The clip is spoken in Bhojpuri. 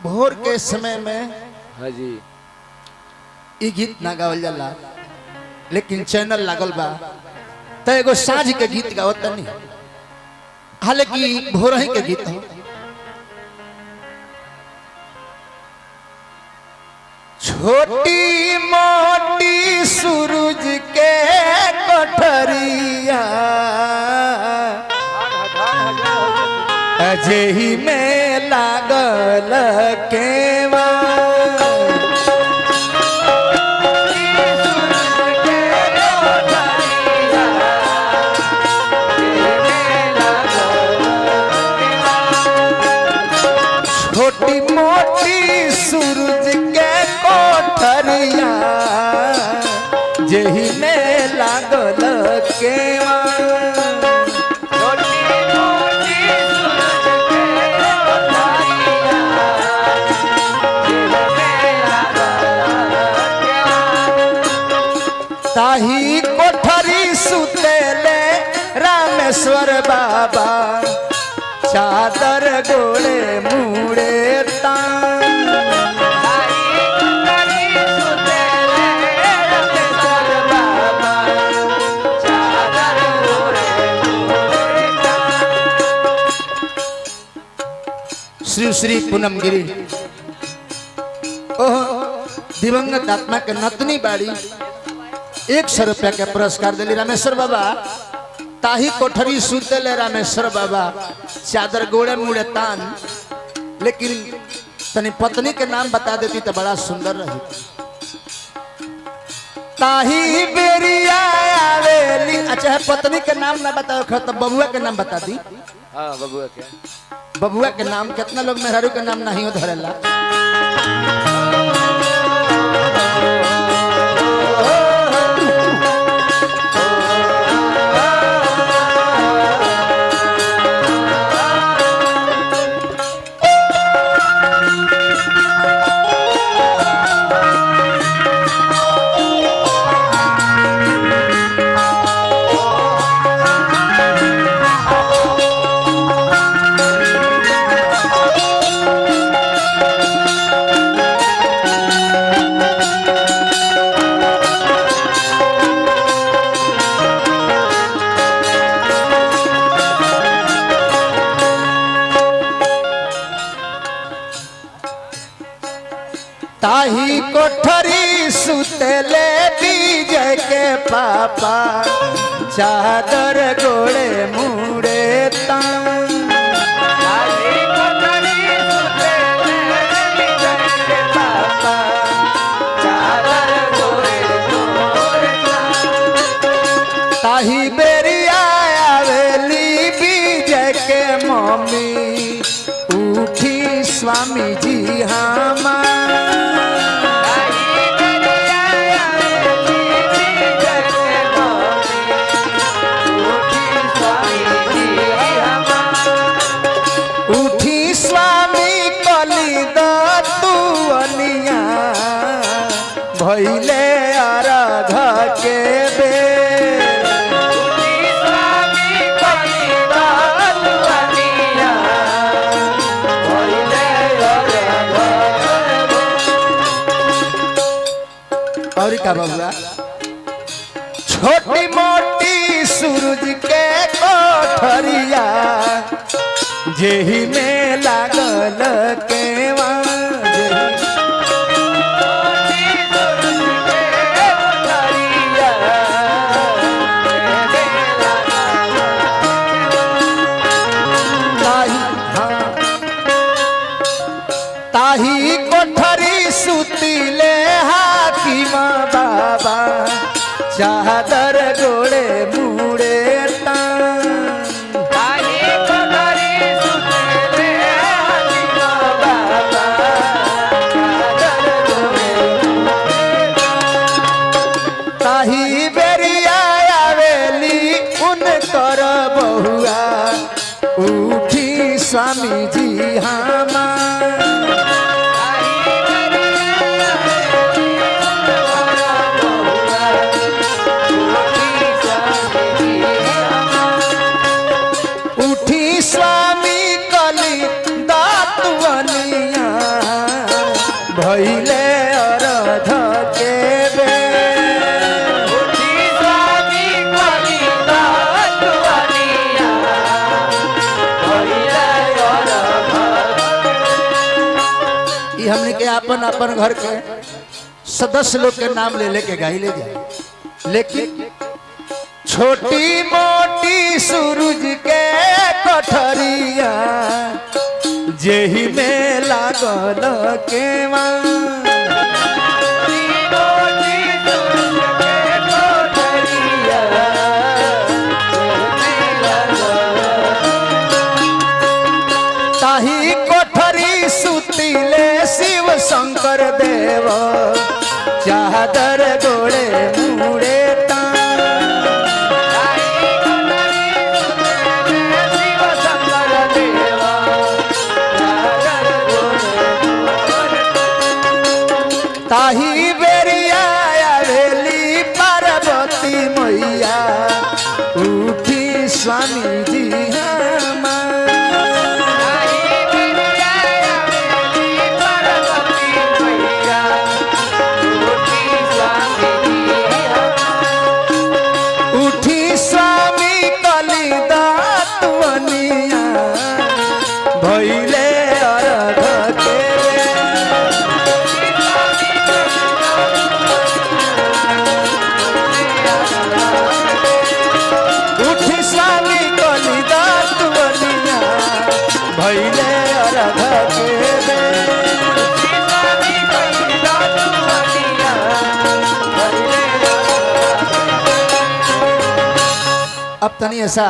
भोर के समय में हाँ जी ये गीत ना गावल जाला, लेकिन चैनल लागल बा तो एगो साँझ के गीत गावत नहीं, हालांकि भोर ही के गीत हो। छोटी मोटी सूरज के कोठरिया अजही में लागल केवा, छोटी मोटी सूरज के कोठरिया जही में लागल केवा, ताही कोठरी सुतेले रामेश्वर बाबा, चादर गोले मुड़े तान, श्री श्री पूनम गिरी ओह दिवंगत आत्मा के नतनी बाड़ी 100 रुपया के पुरस्कार दिली रामेश्वर बाबा। ताही कोठरी सुतेले रामेश्वर बाबा, चादर गोड़े मुड़े तान, लेकिन तनी पत्नी के नाम बता देती तो बड़ा सुंदर रही। ताही बेरिया आवेली, अच्छा है पत्नी के नाम ना बताओ तो बबुआ के नाम बता दी। हाँ बबुआ के, बबुआ के नाम कितना लोग मेहरारू के नाम नहीं हो धरेला। ताही कोठरी सुतेले विजय के पापा, चादर गोड़े मुड़े तान, ताही कोठरी सुतेले विजय के पापा, चादर गोड़े मुड़े तान, ताही बेरिया आवेली विजय के मम्मी, उठी स्वामी जी हमार, भैले आराधा के बेर, और क्या बबुआ। छोटी मोटी सूरज के कोठरिया जेही में लागल केवा, ताही कोठरी सुतीले हाकिम बाबा, चादर गोड़े मुड़े तान, ताही कोठरी सुतीले हाकिम बाबा, चादर गोड़े मुड़े तान, ताही बेरिया आवेली उनकर बहुआ, उठी स्वामी जी हमार, स्वामी कली दातवनिया भइले अरध के हमने के अपन अपन घर के सदस्य लोग के नाम ले लेके गाई ले जाए, लेकिन छोटी मोटी सूरज के कोठरिया जेही में लागल के ताही कोठरी सुतिले शिव शंकर देव चादर गोड़े मुड़े ताही बेरिया आवेली पार्वती मैया उठी स्वामी जी उठी स्वामी कली दातवनिया भइले अरघ के भइले अरघ के अब तनी ऐसा